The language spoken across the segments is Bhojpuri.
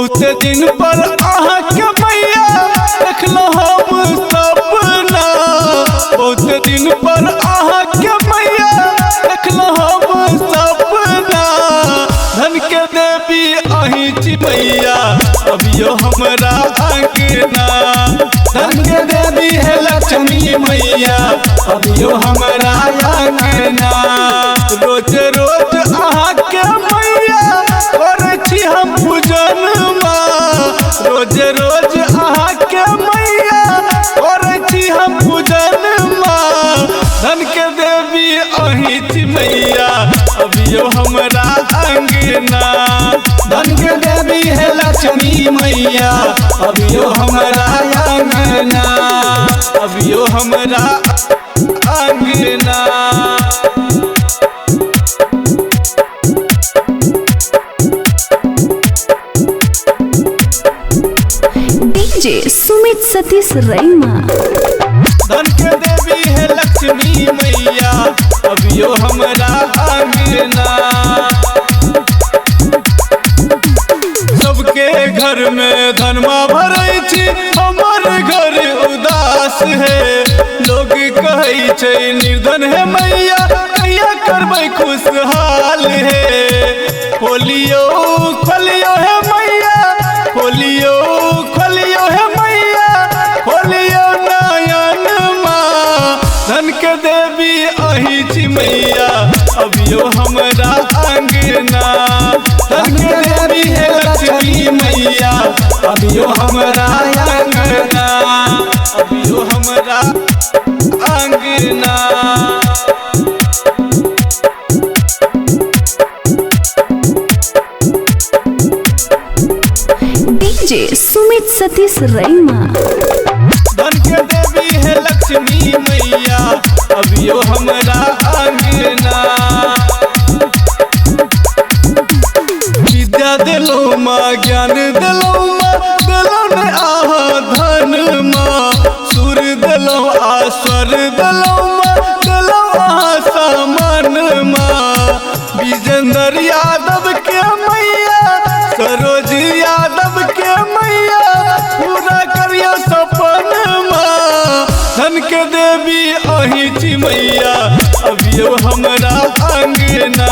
बहुत दिन पर आहा के मैया देखलो हम सपना। बहुत दिन पर आहा के मैया देखलो हम सपना। धन के देवी अहीं छी मैया अभियो हमरा अंगना। धन के देवी है लक्ष्मी मैया अभियो हमरा अंगना। रोज रोज आहा के मैया करे छी हम पूजन माँ। रोज रोज आहा के मैया करे छी हम पूजन माँ। धन के देवी अहीं छी मैया अभियो हमरा अंगना। धन के देवी है लक्ष्मी मैया अभियो हमरा अंगना। अभियो हमरा अंगना। डीजे सुमित सतीश रैमा। धन के देवी है लक्ष्मी मैया अभियो हमरा अंगना। सबके घर में धनमा भरै छी हमर घर उदास है। लोग कहै छै निर्धन है मैया कहिया करबै खुशहाल है। खोलियो खोलियो है मैया खोलियो खोलियो है मैया खोलियो नयन माँ। धन के देवी अहीं छी मैया अभियो हमरा अंगना। धन के देवी है लक्ष्मी मैया अभियो हमरा अंगना। अभियो हमरा अंगना। डीजे सुमित सतीश रैमा। धन के देवी है लक्ष्मी मैया अभियो हमरा अंगना। विद्या दिलो माँ ज्ञान दिलो माँ दिलो ने आहा धन माँ। सुर दिलो आस्वर दिलो माँ दिलो आहा सामान माँ। विजेंद्र यादव के मैया सरोज यादव के मैया पूरा करियो सपन माँ। धन के देवी अहीं छी मैया अभियो हमरा अंगना।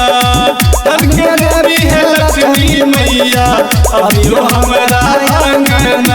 धन के देवी है लक्ष्मी मैया अभियो हमरा अंगना।